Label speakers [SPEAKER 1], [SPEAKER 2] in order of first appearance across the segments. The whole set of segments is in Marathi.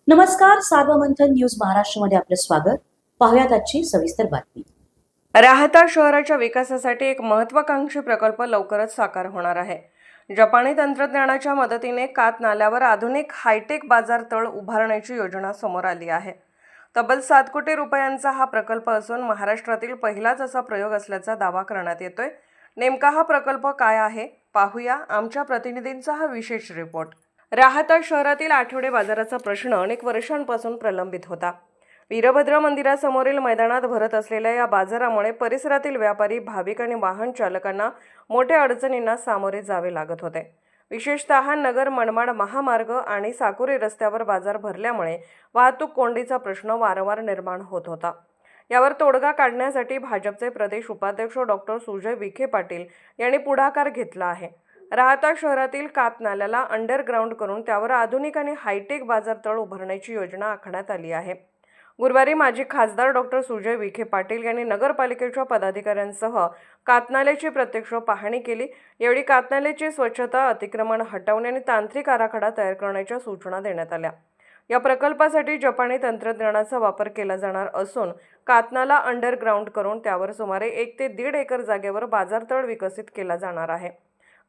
[SPEAKER 1] नमस्कार, सार्वमंथन न्यूज महाराष्ट्रमध्ये आपलं स्वागत. पाहुयात आजची सविस्तर बातमी.
[SPEAKER 2] राहता शहराच्या विकासासाठी एक महत्त्वाकांक्षी प्रकल्प लवकरच साकार होणार आहे. जपानी तंत्रज्ञानाच्या मदतीने कात नाल्यावर आधुनिक हायटेक बाजार तळ उभारण्याची योजना समोर आली आहे. तब्बल 7 कोटी रुपयांचा हा प्रकल्प असून महाराष्ट्रातील पहिलाच असा प्रयोग असल्याचा दावा करण्यात येतोय. नेमका हा प्रकल्प काय आहे पाहूया आमच्या प्रतिनिधींचा हा विशेष रिपोर्ट. राहता शहरातील आठवडे बाजाराचा प्रश्न अनेक वर्षांपासून प्रलंबित होता. वीरभद्र मंदिरासमोरील मैदानात भरत असलेल्या या बाजारामुळे परिसरातील व्यापारी, भाविक आणि वाहन चालकांना मोठ्या अडचणींना सामोरे जावे लागत होते. विशेषतः नगर मनमाड महामार्ग आणि साकुरी रस्त्यावर बाजार भरल्यामुळे वाहतूक कोंडीचा प्रश्न वारंवार निर्माण होत होता. यावर तोडगा काढण्यासाठी भाजपचे प्रदेश उपाध्यक्ष डॉक्टर सुजय विखे पाटील यांनी पुढाकार घेतला आहे. राहता शहरातील कात नाल्याला अंडरग्राऊंड करून त्यावर आधुनिक आणि हायटेक बाजार तळ उभारण्याची योजना आखण्यात आली आहे. गुरुवारी माजी खासदार डॉक्टर सुजय विखे पाटील यांनी नगरपालिकेच्या पदाधिकाऱ्यांसह कातनाल्याची प्रत्यक्ष पाहणी केली. यावेळी कातनाल्याची स्वच्छता, अतिक्रमण हटवणे आणि तांत्रिक आराखडा तयार करण्याच्या सूचना देण्यात आल्या. या प्रकल्पासाठी जपानी तंत्रज्ञानाचा वापर केला जाणार असून कातनाला अंडरग्राऊंड करून त्यावर सुमारे 1 ते 1.5 एकर जागेवर बाजारतळ विकसित केला जाणार आहे.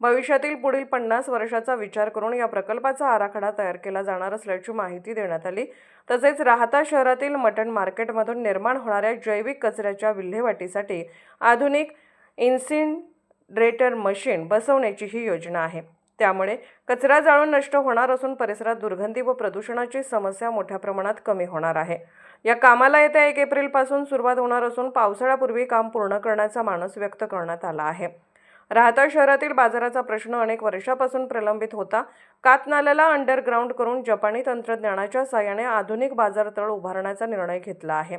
[SPEAKER 2] भविष्यातील पुढील 50 वर्षाचा विचार करून या प्रकल्पाचा आराखडा तयार केला जाणार असल्याची माहिती देण्यात आली. तसेच राहता शहरातील मटण मार्केटमधून निर्माण होणाऱ्या जैविक कचऱ्याच्या विल्हेवाटीसाठी आधुनिक इन्सिनरेटर मशीन बसवण्याची ही योजना आहे. त्यामुळे कचरा जाळून नष्ट होणार असून परिसरात दुर्गंधी व प्रदूषणाची समस्या मोठ्या प्रमाणात कमी होणार आहे. या कामाला येत्या 1 एप्रिलपासून सुरुवात होणार असून पावसाळ्यापूर्वी काम पूर्ण करण्याचा मानस व्यक्त करण्यात आला आहे. राहता शहरातील बाजाराचा प्रश्न अनेक वर्षापासून प्रलंबित होता. कात नाल्याला अंडरग्राऊंड करून जपानी तंत्रज्ञानाच्या साहाय्याने आधुनिक बाजारतळ उभारण्याचा निर्णय घेतला आहे.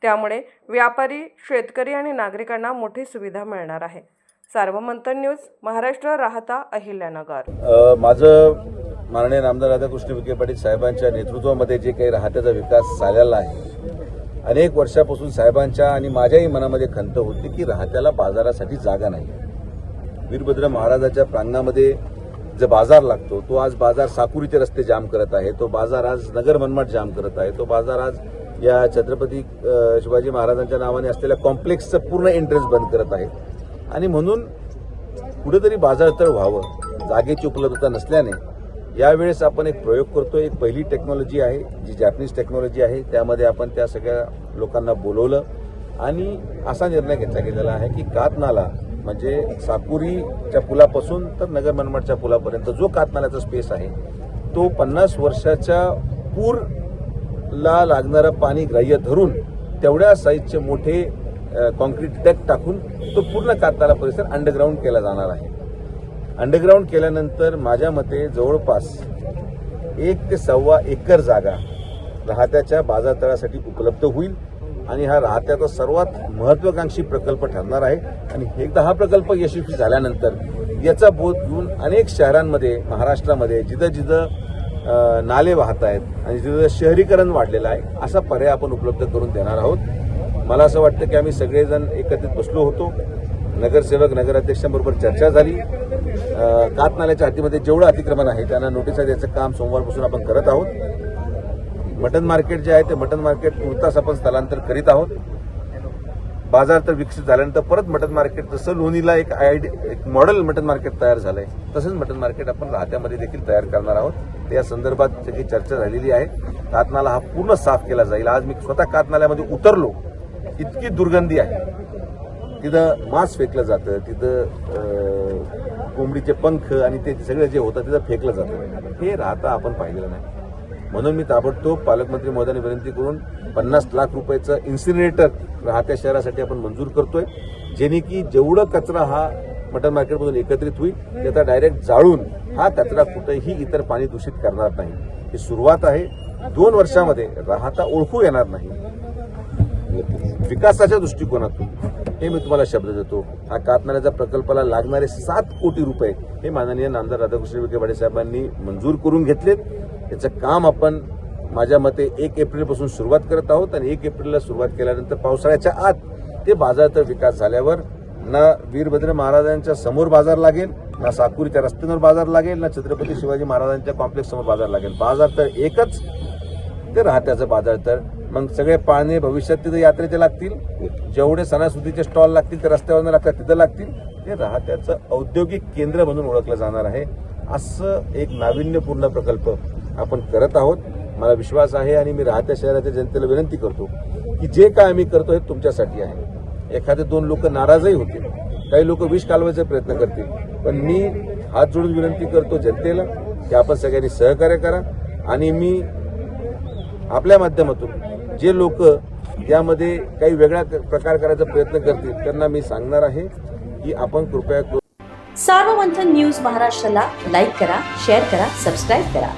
[SPEAKER 2] त्यामुळे व्यापारी, शेतकरी आणि नागरिकांना मोठी सुविधा मिळणार आहे. सार्वमंथन न्यूज महाराष्ट्र, राहता, अहिल्यानगर.
[SPEAKER 3] माझं माननीय नामदार राधाकृष्ण विखे पाटील साहेबांच्या नेतृत्वामध्ये जे काही राहत्याचा विकास झालेला आहे, अनेक वर्षापासून साहेबांच्या आणि माझ्याही मनामध्ये खंत होती की राहत्याला बाजारासाठी जागा नाही. वीरभद्र महाराजाच्या प्रांगणामध्ये जो बाजार लागतो तो आज बाजार साकुरीचे रस्ते जाम करत आहे. तो बाजार आज नगर मनमाड जाम करत आहे. तो बाजार आज या छत्रपती शिवाजी महाराजांच्या नावाने असलेल्या कॉम्प्लेक्सचं पूर्ण एंट्रन्स बंद करत आहे. आणि म्हणून कुठेतरी बाजारतळ व्हावं, जागेची उपलब्धता नसल्याने यावेळेस आपण एक प्रयोग करतोय. एक पहिली टेक्नॉलॉजी आहे जी जॅपनीज टेक्नॉलॉजी आहे. त्यामध्ये आपण त्या सगळ्या लोकांना बोलवलं आणि असा निर्णय घेतला गेलेला आहे की कात नाला म्हणजे साकुरीच्या पुलापासून तर नगर मनमाडच्या पुलापर्यंत जो कातनाल्याचा स्पेस आहे तो 50 वर्षाच्या पूरला लागणारं पाणी ग्राह्य धरून तेवढ्या साईजचे मोठे कॉन्क्रीट डॅक टाकून तो पूर्ण कातनाला परिसर अंडरग्राऊंड केला जाणार आहे. अंडरग्राऊंड केल्यानंतर माझ्या मते जवळपास 1 ते 1.25 एकर जागा राहत्याच्या बाजारतळासाठी उपलब्ध होईल आणि हा राहत्याचा सर्वात महत्वाकांक्षी प्रकल्प ठरणार आहे. आणि एकदा हा प्रकल्प यशस्वी झाल्यानंतर याचा बोध घेऊन अनेक शहरांमध्ये, महाराष्ट्रामध्ये जिथं जिथं नाले वाहत आहेत आणि जिथं शहरीकरण वाढलेलं आहे असा पर्याय आपण उपलब्ध करून देणार आहोत. मला असं वाटतं की आम्ही सगळेजण एकत्रित बसलो होतो. नगरसेवक, नगराध्यक्षांबरोबर चर्चा झाली. कात नाल्याच्या हातीमध्ये जेवढं अतिक्रमण आहे त्यांना नोटिसा द्यायचं काम सोमवारपासून आपण करत आहोत. मटन मार्केट जे आहे ते मटन मार्केट तुर्तास आपण स्थलांतर करीत आहोत. बाजार तर विकसित झाल्यानंतर परत मटन मार्केट, जसं लोणीला एक मॉडेल मटन मार्केट तयार झालंय तसंच मटन मार्केट आपण राहत्यामध्ये देखील तयार करणार आहोत. या संदर्भात सगळी चर्चा झालेली आहे. कातनाला हा पूर्ण साफ केला जाईल. आज मी स्वतः कातनाल्यामध्ये उतरलो. इतकी दुर्गंधी आहे. तिथं मांस फेकलं जातं, तिथं कोंबडीचे पंख आणि ते सगळं जे होतं तिथं फेकलं जातं. हे राहता आपण पाहिलेलं नाही. म्हणून मी ताबडतोब पालकमंत्री महोदयांनी विनंती करून 50 लाख रुपयाचं इन्सिनरेटर राहत्या शहरासाठी आपण मंजूर करतोय. जेणे की जेवढं कचरा हा मटन मार्केटमधून एकत्रित होईल त्याचा डायरेक्ट जाळून हा कचरा कुठेही इतर पाणी दूषित करणार नाही. ही सुरुवात आहे. 2 वर्षामध्ये राहता ओळखू येणार नाही. विकासाच्या दृष्टिकोनातून हे मी तुम्हाला शब्द देतो. हा कातनाल्याच्या प्रकल्पाला लागणारे 7 कोटी रुपये हे माननीय नामदार राधाकृष्ण विखे पाटील साहेबांनी मंजूर करून घेतलेत. याचं काम आपण माझ्या मते 1 एप्रिलपासून सुरुवात करत आहोत आणि 1 एप्रिलला सुरुवात केल्यानंतर पावसाळ्याच्या आत ते बाजारतळ विकास झाल्यावर ना वीरभद्र महाराजांच्या समोर बाजार लागेल, ना साकुरीच्या रस्त्यांवर बाजार लागेल, ना छत्रपती शिवाजी महाराजांच्या कॉम्प्लेक्स समोर बाजार लागेल. बाजार तर एकच ते राहत्याचं बाजारतळ. मग सगळे पाळणे भविष्यात तिथे यात्रेचे लागतील, जेवढे सणासुदीचे स्टॉल लागतील ते रस्त्यावरनं लागतात तिथं लागतील, ते राहत्याचं औद्योगिक केंद्र म्हणून ओळखलं जाणार आहे. असं एक नाविन्यपूर्ण प्रकल्प आपण करत आहोत. मला विश्वास आहे आणि मी राहत्या शहराच्या जनतेला विनंती करतो की जे काय आम्ही करतो हे तुमच्यासाठी आहे. एखादे 2 लोक नाराजही होतील, काही लोक विष कालवायचा प्रयत्न करतील, पण मी हात जोडून विनंती करतो जनतेला की आपण सगळ्यांनी सहकार्य करा. आणि मी आपल्या माध्यमातून जे लोक यामध्ये काही वेगळा प्रकार करायचा प्रयत्न करतील त्यांना मी सांगणार आहे की आपण कृपया
[SPEAKER 1] सार्वमंथन न्यूज महाराष्ट्राला लाईक करा, शेअर करा, सबस्क्राईब करा.